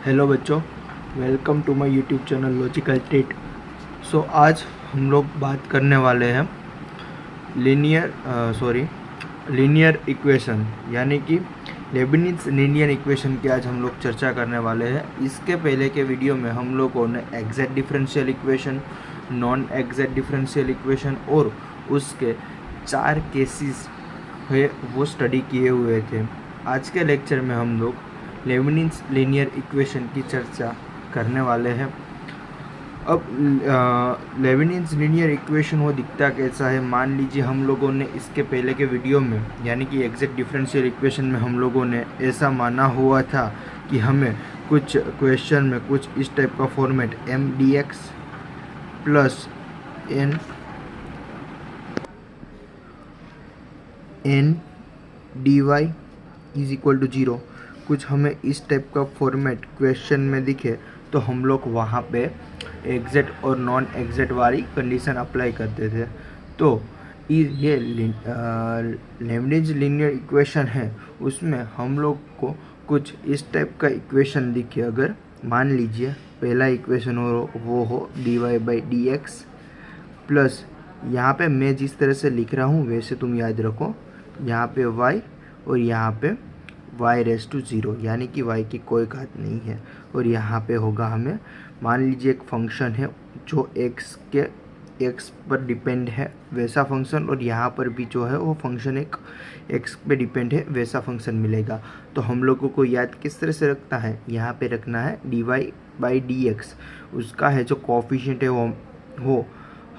Hello बच्चों, welcome to my YouTube channel logical treat. आज हम लोग बात करने वाले हैं लीनियर इक्वेशन यानी कि लेबनिज़ लीनियर इक्वेशन की आज हम लोग चर्चा करने वाले हैं। इसके पहले के वीडियो में हम लोगों ने exact differential equation, non exact differential equation और उसके 4 केसेस है वो स्टडी किए हुए थे। आज के लेक्चर में हम लोग लेबनिज़ लीनियर इक्वेशन की चर्चा करने वाले हैं। अब लेबनिज़ लीनियर इक्वेशन वो दिखता कैसा है, मान लीजिए हम लोगों ने इसके पहले के वीडियो में यानी कि एग्जैक्ट डिफरेंशियल इक्वेशन में हम लोगों ने ऐसा माना हुआ था कि हमें कुछ क्वेश्चन में कुछ इस टाइप का format M D X plus N D Y is equal to 0 कुछ हमें इस टाइप का फॉर्मेट क्वेश्चन में दिखे तो हम लोग वहाँ पे एग्जैक्ट और नॉन एग्जैक्ट वाली कंडीशन अप्लाई करते थे। तो ये लेबनिज़ लीनियर इक्वेशन है, उसमें हम लोग को कुछ इस टाइप का इक्वेशन दिखे। अगर मान लीजिए पहला इक्वेशन वो हो D Y by D X plus, यहाँ पे मैं जिस तरह से लिख रहा हूँ वैसे तुम याद रखो, यहाँ पे y और यहाँ पे y रेस टू 0 यानी कि y की कोई घात नहीं है। और यहाँ पे होगा हमें, मान लीजिए एक फंक्शन है जो x पर डिपेंड है वैसा फंक्शन, और यहाँ पर भी जो है वो फंक्शन एक x पे डिपेंड है वैसा फंक्शन मिलेगा। तो हम लोगों को याद किस तरह से रखना है, यहाँ पे रखना है D Y by D X, उसका है जो कोफिशिएंट है वो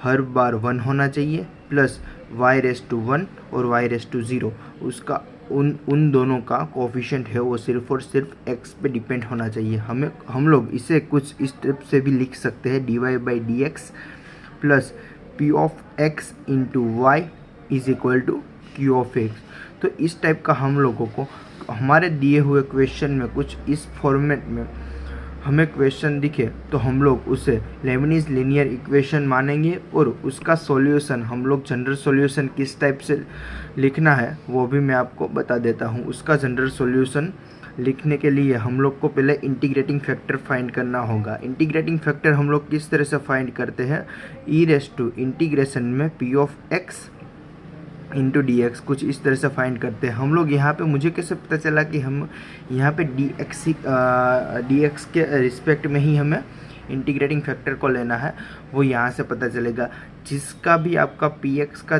हर बार 1 होना चाहिए, प्लस y रेस टू 1 और y रेस टू 0, उसका उन दोनों का कोफिशिएंट है वो सिर्फ और सिर्फ x पे डिपेंड होना चाहिए। हम लोग इसे कुछ इस टाइप से भी लिख सकते हैं, D Y by D X plus P of X into Y is equal to Q of X. तो इस टाइप का हम लोगों को हमारे दिए हुए क्वेश्चन में कुछ इस फॉर्मेट में हमें क्वेश्चन दिखे तो हम लोग उसे लेबनिज़ लीनियर इक्वेशन मानेंगे, और उसका सॉल्यूशन हम लोग जनरल सॉल्यूशन किस टाइप से लिखना है वो भी मैं आपको बता देता हूँ। उसका जनरल सॉल्यूशन लिखने के लिए हम लोग को पहले इंटीग्रेटिंग फैक्टर फाइंड करना होगा। इंटीग्रेटिंग फैक्टर हम लोग किस तरह से फाइंड करते हैं, ई रेस टू इंटीग्रेशन में P of X into D x, कुछ इस तरह से फाइंड करते हैं हम लोग। यहाँ पे मुझे कैसे पता चला कि हम यहाँ पे डी एक्स के रिस्पेक्ट में ही हमें इंटीग्रेटिंग फैक्टर को लेना है, वो यहाँ से पता चलेगा। जिसका भी आपका पी एक्स का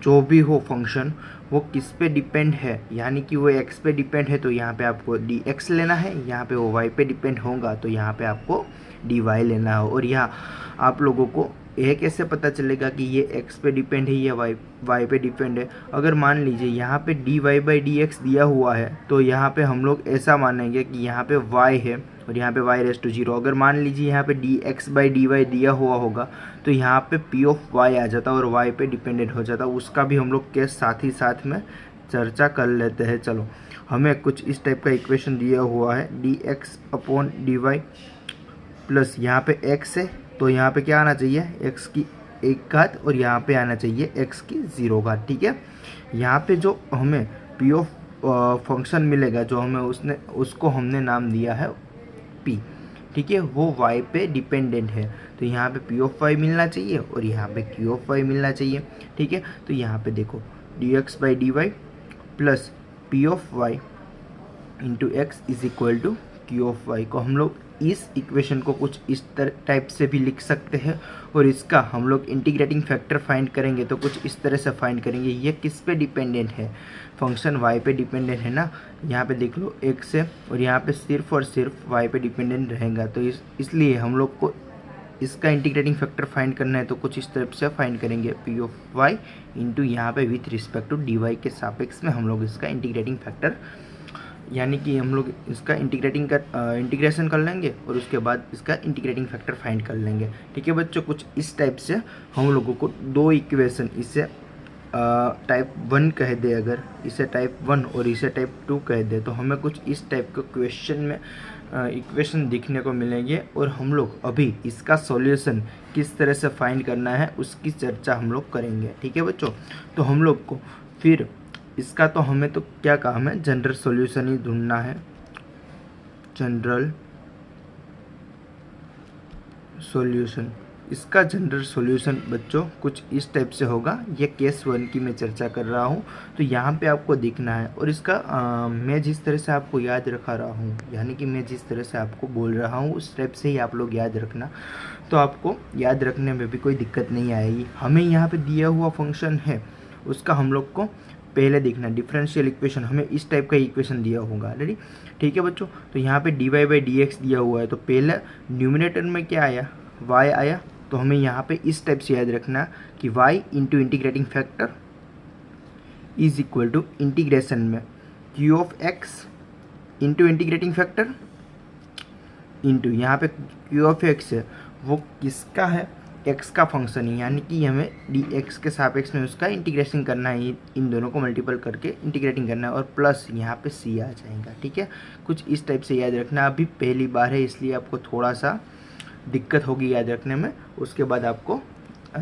जो भी हो फंक्शन वो किस पे डिपेंड है, यानी कि वो एक्स पे डिपेंड है तो यहाँ पे आपको डी एक्स लेना है, यहाँ पे वो वाई पे डिपेंड होगा तो यहाँ पे आपको डी वाई लेना हो। और यहाँ आप लोगों को यह कैसे पता चलेगा कि ये x पे डिपेंड है या y पे डिपेंड है, अगर मान लीजिए यहाँ पे D Y by D X दिया हुआ है तो यहाँ पे हम लोग ऐसा मानेंगे कि यहाँ पे y है और यहाँ पे y रेस टू 0। अगर मान लीजिए यहाँ पे D X by D Y दिया हुआ होगा तो यहाँ पे p ऑफ y आ जाता और y पे डिपेंडेंट हो जाता। उसका भी हम लोग के साथ ही साथ में चर्चा कर लेते हैं। चलो, हमें कुछ इस टाइप का इक्वेशन दिया हुआ है, D X upon D Y plus यहाँ पे x है तो यहाँ पे क्या आना चाहिए, x की 1 घात, और यहाँ पे आना चाहिए x की 0 घात। ठीक है, यहाँ पे जो हमें p ऑफ फंक्शन मिलेगा जो हमें उसको हमने नाम दिया है p। ठीक है, वो y पे डिपेंडेंट है तो यहाँ पे p ऑफ y मिलना चाहिए और यहाँ पे q ऑफ y मिलना चाहिए। ठीक है, तो यहाँ पे देखो D X by D Y plus p of y into X is equal to q of y को हम लोग इस इक्वेशन को कुछ इस टाइप से भी लिख सकते हैं। और इसका हम लोग इंटीग्रेटिंग फैक्टर फाइंड करेंगे तो कुछ इस तरह से फाइंड करेंगे, ये किस पे डिपेंडेंट है, फंक्शन y पे डिपेंडेंट है ना, यहाँ पे देख लो x है और यहाँ पे सिर्फ और सिर्फ y पे डिपेंडेंट रहेगा। तो इसलिए हम लोग को इसका इंटीग्रेटिंग फैक्टर फाइंड करना है तो कुछ इस तरह से फाइंड करेंगे, पी ऑफ y इंटू यहाँ पे with respect to D Y के सापेक्ष में हम लोग इसका इंटीग्रेटिंग फैक्टर यानी कि हम लोग इसका इंटीग्रेशन कर लेंगे और उसके बाद इसका इंटीग्रेटिंग फैक्टर फाइंड कर लेंगे। ठीक है बच्चों, कुछ इस टाइप से हम लोगों को 2 इक्वेशन, इसे टाइप 1 कह दे, अगर इसे टाइप 1 और इसे टाइप 2 कह दे तो हमें कुछ इस टाइप के क्वेश्चन में इक्वेशन दिखने को मिलेंगे। और हम लोग अभी इसका सॉल्यूशन किस तरह से फाइंड करना है उसकी चर्चा हम लोग करेंगे। ठीक है बच्चों, तो हम लोग को फिर इसका तो हमें तो क्या काम है, जनरल सॉल्यूशन ही ढूंढना है। General solution. इसका जनरल सॉल्यूशन बच्चों कुछ इस टाइप से होगा। ये केस 1 की मैं चर्चा कर रहा हूँ, तो यहाँ पे आपको दिखना है। और इसका मैं जिस तरह से आपको याद रखा रहा हूँ, यानी कि मैं जिस तरह से आपको बोल रहा हूँ उस टाइप से ही आप लोग याद रखना, तो आपको याद रखने में भी कोई दिक्कत नहीं आएगी। हमें यहाँ पे दिया हुआ फंक्शन है, उसका हम लोग को पहले देखना। डिफरेंशियल इक्वेशन हमें इस टाइप का इक्वेशन दिया होगा, रेडी, ठीक है बच्चों। तो यहाँ पे dy/dx दिया हुआ है, तो पहले न्यूमिनेटर में क्या आया, y आया। तो हमें यहाँ पे इस टाइप से याद रखना कि y into integrating factor is equal to integration में q of x into integrating factor into यहाँ पे q ऑफ x है वो किसका है, x का फंक्शन है, यानी कि हमें dx के सापेक्ष में उसका इंटीग्रेशन करना है, इन दोनों को मल्टीपल करके इंटीग्रेटिंग करना है, और प्लस यहाँ पे c आ जाएगा, ठीक है। कुछ इस टाइप से याद रखना। अभी पहली बार है इसलिए आपको थोड़ा सा दिक्कत होगी याद रखने में, उसके बाद आपको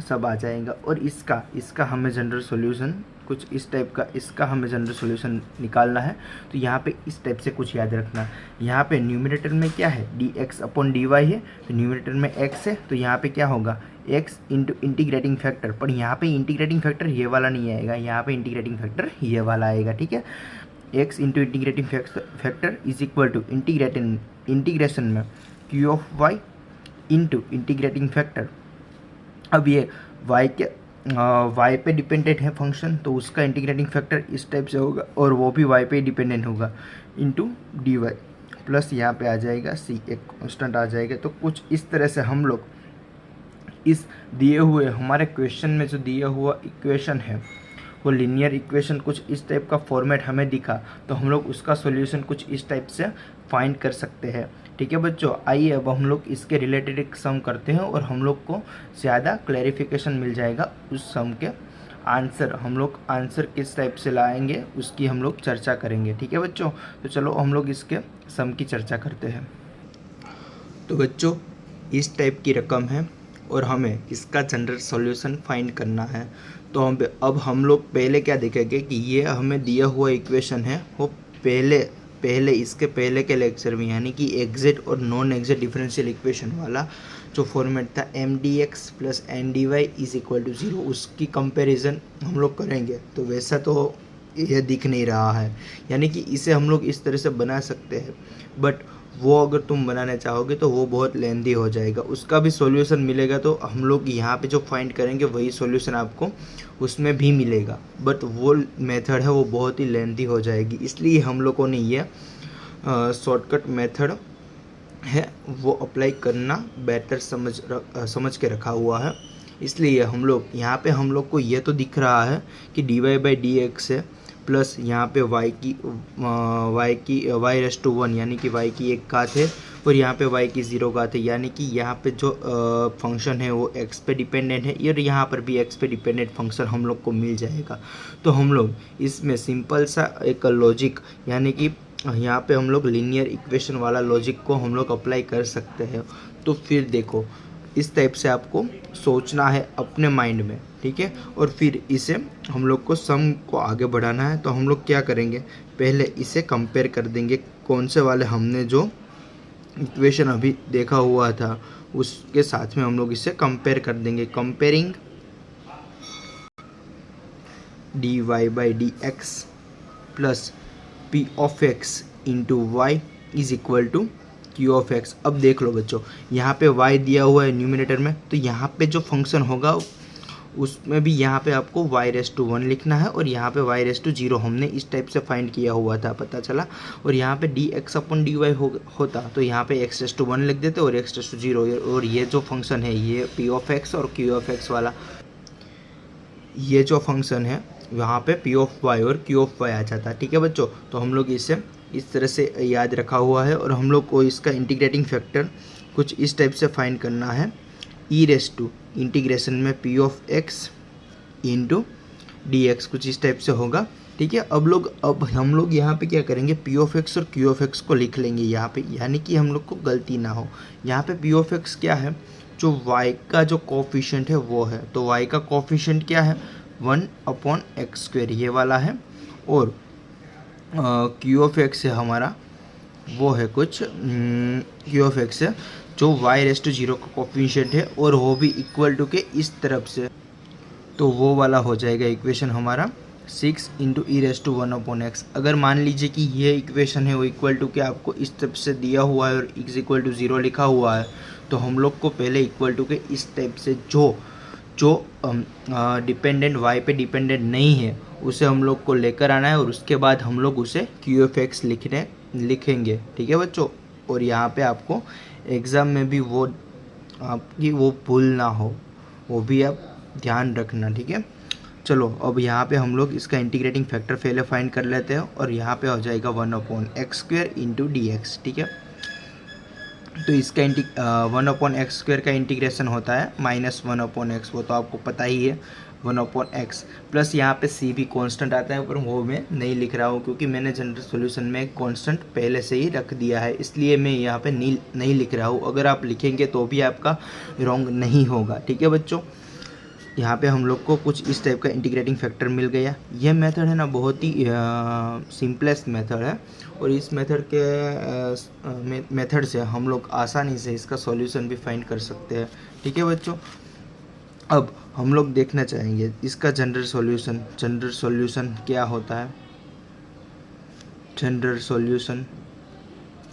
सब आ जाएगा। और इसका हमें जनरल सॉल्यूशन कुछ इस टाइप का, इसका हमें जनरल सॉल्यूशन निकालना है। तो यहाँ पे इस टाइप से कुछ याद रखना। यहाँ पे न्यूमरेटर में क्या है, dx/dy है, तो न्यूमरेटर में x है, तो यहाँ पे क्या होगा x इंटू इंटीग्रेटिंग फैक्टर। पर यहाँ पे इंटीग्रेटिंग फैक्टर ये वाला नहीं आएगा, यहाँ पे इंटीग्रेटिंग फैक्टर ये वाला आएगा, ठीक है। x into integrating factor is equal to integration में q of y into integrating factor. अब ये y पे डिपेंडेंट है फंक्शन, तो उसका इंटीग्रेटिंग फैक्टर इस टाइप से होगा, और वो भी y पे डिपेंडेंट होगा, इंटू dy प्लस यहाँ पे आ जाएगा c, एक कांस्टेंट आ जाएगा। तो कुछ इस तरह से हम लोग इस दिए हुए हमारे क्वेश्चन में जो दिया हुआ इक्वेशन है वो लीनियर इक्वेशन कुछ इस टाइप का फॉर्मेट हमें दिखा, तो हम लोग उसका सॉल्यूशन कुछ इस टाइप से फाइंड कर सकते हैं, ठीक है बच्चों। आइए अब हम लोग इसके रिलेटेड एक सम करते हैं और हम लोग को ज़्यादा क्लैरिफिकेशन मिल जाएगा उस सम के आंसर। हम लोग आंसर किस टाइप से लाएंगे उसकी हम लोग चर्चा करेंगे, ठीक है बच्चों। तो चलो हम लोग इसके सम की चर्चा करते हैं। तो बच्चों इस टाइप की रकम है और हमें इसका जनरल सॉल्यूशन फाइंड करना है। तो अब हम लोग पहले क्या देखेंगे कि ये हमें दिया हुआ इक्वेशन है वो पहले इसके पहले के लेक्चर में, यानी कि एग्जैक्ट और नॉन एग्जैक्ट डिफरेंशियल इक्वेशन वाला जो फॉर्मेट था mdx plus ndy is equal to 0, उसकी कंपैरिजन हम लोग करेंगे। तो वैसा तो यह दिख नहीं रहा है, यानी कि इसे हम लोग इस तरह से बना सकते हैं, बट वो अगर तुम बनाना चाहोगे तो वो बहुत लेंदी हो जाएगा। उसका भी सॉल्यूशन मिलेगा, तो हम लोग यहाँ पे जो फाइंड करेंगे वही सॉल्यूशन आपको उसमें भी मिलेगा, बट वो मेथड है वो बहुत ही लेंदी हो जाएगी। इसलिए हम लोगों ने ये शॉर्टकट मेथड है वो अप्लाई करना बेटर समझ के रखा हुआ है। इसलिए हम लोग यहाँ पे हम लोग को ये तो दिख रहा है कि dy/dx है, प्लस यहाँ पे y/1 यानी कि y की 1 घात है, और यहाँ पे y की 0 घात है, यानी कि यहाँ पे जो फंक्शन है वो x पे डिपेंडेंट है, और यहाँ पर भी x पे डिपेंडेंट फंक्शन हम लोग को मिल जाएगा। तो हम लोग इसमें सिंपल सा एक लॉजिक, यानी कि यहाँ पे हम लोग लीनियर इक्वेशन वाला लॉजिक को हम लोग अप्लाई कर सकते हैं। तो फिर देखो इस टाइप से आपको सोचना है अपने माइंड में, ठीक है, और फिर इसे हम लोग को सम को आगे बढ़ाना है। तो हम लोग क्या करेंगे, पहले इसे कंपेयर कर देंगे कौन से वाले हमने जो इक्वेशन अभी देखा हुआ था उसके साथ में हम लोग इसे कंपेयर कर देंगे। Comparing dy/dx plus p of x into Y is equal to q of x। अब देख लो बच्चों, यहाँ पे y दिया हुआ है न्यूमिनेटर में, तो यहाँ पे जो फंक्शन होगा उसमें भी यहाँ पे आपको y⁻1 लिखना है, और यहाँ पे y⁻0 हमने इस टाइप से फाइंड किया हुआ था, पता चला। और यहाँ पे dx/dy होता तो यहाँ पे x⁻1 लिख देते और x⁻0, और ये जो फंक्शन है ये p ऑफ x और q ऑफ x वाला ये जो फंक्शन है वहाँ पे p ऑफ y और q ऑफ y आ जाता है, ठीक है बच्चों। तो हम लोग इसे इस तरह से याद रखा हुआ है, और हम लोग को इसका इंटीग्रेटिंग फैक्टर कुछ इस टाइप से फाइंड करना है, e⁻ इंटीग्रेशन में p of x into dx, कुछ इस टाइप से होगा, ठीक है। अब हम लोग यहाँ पे क्या करेंगे, p ऑफ x और q ऑफ x को लिख लेंगे यहाँ पे, यानी कि हम लोग को गलती ना हो। यहाँ पे p ऑफ x क्या है, जो y का जो कोफिशिएंट है वो है, तो y का कोफिशिएंट क्या है 1/x², ये वाला है, और q ऑफ x है हमारा वो है कुछ क्यू ऑफ एक्स है जो y⁻0 का कोफिशिएंट है और वो भी इक्वल टू के इस तरफ से, तो वो वाला हो जाएगा इक्वेशन हमारा 6 इंटू e⁻1/x। अगर मान लीजिए कि ये इक्वेशन है वो इक्वल टू के आपको इस टाइप से दिया हुआ है और x इक्वल टू 0 लिखा हुआ है, तो हम लोग को पहले इक्वल टू के इस टाइप से जो जो डिपेंडेंट y पे डिपेंडेंट नहीं है उसे हम लोग को लेकर आना है और उसके बाद हम लोग उसे क्यू ऑफ एक्स लिखेंगे। ठीक है बच्चों, और यहाँ पे आपको एग्ज़ाम में भी वो आपकी वो भूल ना हो, वो भी आप ध्यान रखना। ठीक है, चलो अब यहाँ पे हम लोग इसका इंटीग्रेटिंग फैक्टर पहले फाइंड कर लेते हैं और यहाँ पे हो जाएगा 1/x² इंटू डी एक्स। ठीक है, तो इसका 1/x² का इंटीग्रेशन होता है -1/x, वो तो आपको पता ही है 1/x, प्लस यहाँ पे c भी कांस्टेंट आता है, पर वो मैं नहीं लिख रहा हूँ क्योंकि मैंने जनरल सॉल्यूशन में कांस्टेंट पहले से ही रख दिया है, इसलिए मैं यहाँ पे नहीं लिख रहा हूँ। अगर आप लिखेंगे तो भी आपका रॉन्ग नहीं होगा। ठीक है बच्चों, यहाँ पे हम लोग को कुछ इस टाइप का इंटीग्रेटिंग फैक्टर मिल गया। ये मेथड है ना बहुत ही सिंपलेस्ट मेथड है और इस मेथड से हम लोग आसानी से इसका सॉल्यूशन भी फाइंड कर सकते हैं। ठीक है बच्चों, अब हम लोग देखना चाहेंगे इसका जनरल सॉल्यूशन क्या होता है। जनरल सॉल्यूशन,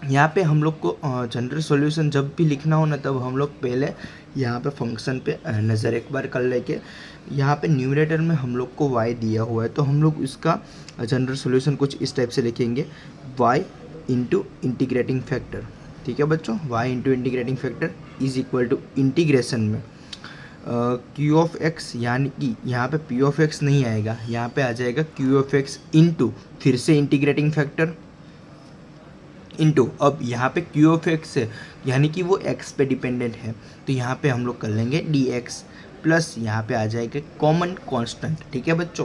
यहाँ पे हम लोग को जनरल सॉल्यूशन जब भी लिखना हो ना, तब हम लोग पहले यहाँ पे फंक्शन पे नज़र एक बार कर लेके, यहाँ पे न्यूमरेटर में हम लोग को y दिया हुआ है, तो हम लोग इसका जनरल सॉल्यूशन कुछ इस टाइप से लिखेंगे y इंटू इंटीग्रेटिंग फैक्टर। ठीक है बच्चों, y into integrating factor is equal to integration में q ऑफ x, यानी कि यहाँ पे p ऑफ x नहीं आएगा, यहाँ पे आ जाएगा q ऑफ x इंटू फिर से इंटीग्रेटिंग फैक्टर इंटू, अब यहाँ पे q ऑफ x है यानी कि वो x पे डिपेंडेंट है, तो यहाँ पे हम लोग कर लेंगे dx प्लस यहाँ पे आ जाएगा कॉमन कांस्टेंट। ठीक है बच्चों,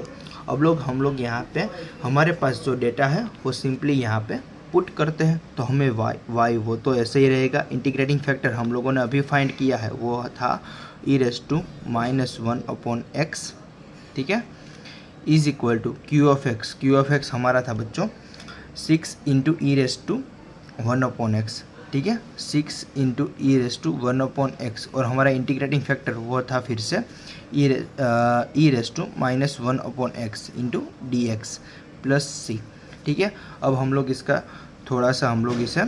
अब हम लोग यहाँ पे हमारे पास जो डेटा है वो सिंपली यहाँ पे पुट करते हैं, तो हमें y वो तो ऐसे ही रहेगा। इंटीग्रेटिंग फैक्टर हम लोगों ने अभी फाइंड किया है, वो था e⁻1/x। ठीक है, is equal to q of x हमारा था बच्चों 6 इंटू e⁻1/x। ठीक है, 6 इंटू e⁻1/x और हमारा इंटीग्रेटिंग फैक्टर वो था फिर से e⁻1/x into dx plus c। ठीक है, अब हम लोग इसका थोड़ा सा हम लोग इसे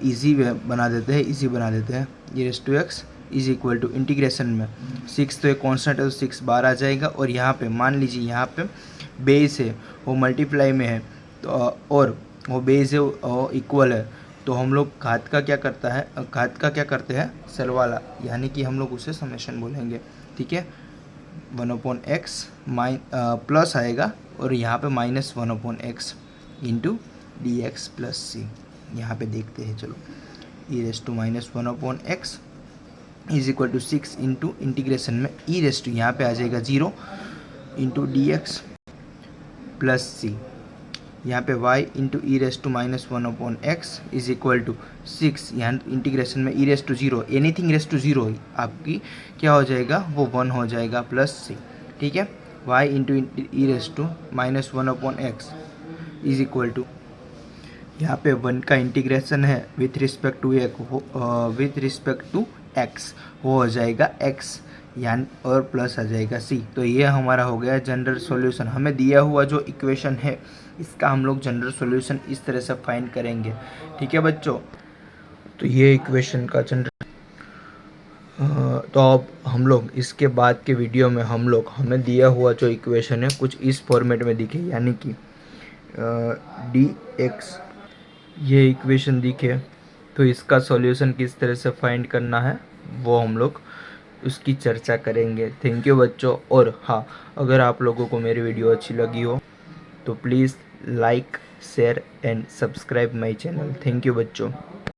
इजी बना देते हैं। e⁻x is equal to integration में 6 तो एक कॉन्स्टेंट है तो 6 बार आ जाएगा, और यहाँ पे मान लीजिए यहाँ पे बेस है वो मल्टीप्लाई में है, तो और वो बेस है वो इक्वल है, तो हम लोग घात का क्या करते हैं सरवाला, यानी कि हम लोग उसे समेशन बोलेंगे। ठीक है, 1/x प्लस आएगा और यहाँ पे -1/x into dx plus c। यहाँ पे देखते हैं, चलो e⁻1/x is equal to 6 into integration में यहाँ पे आ जाएगा 0 इंटू dx प्लस c। यहाँ पे y into e⁻1/x is equal to 6, यहाँ इंटीग्रेशन में e⁻0 एनीथिंग ⁻0 आपकी क्या हो जाएगा, वो 1 हो जाएगा प्लस c। ठीक है, y into e⁻1/x is equal to, यहाँ पे 1 का इंटीग्रेशन है विथ रिस्पेक्ट टू x, वो हो जाएगा x यानी और प्लस आ जाएगा c। तो ये हमारा हो गया जनरल सॉल्यूशन। हमें दिया हुआ जो इक्वेशन है इसका हम लोग जनरल सॉल्यूशन इस तरह से फाइंड करेंगे। ठीक है बच्चों, तो ये इक्वेशन का जनरल तो अब हम लोग इसके बाद के वीडियो में हमें दिया हुआ जो इक्वेशन है कुछ इस फॉर्मेट में दिखे, यानी कि dx ये इक्वेशन दिखे, तो इसका सॉल्यूशन किस तरह से फाइंड करना है वो हम लोग उसकी चर्चा करेंगे। थैंक यू बच्चों, और हाँ, अगर आप लोगों को मेरी वीडियो अच्छी लगी हो तो please like, share and subscribe my channel. Thank you बच्चों।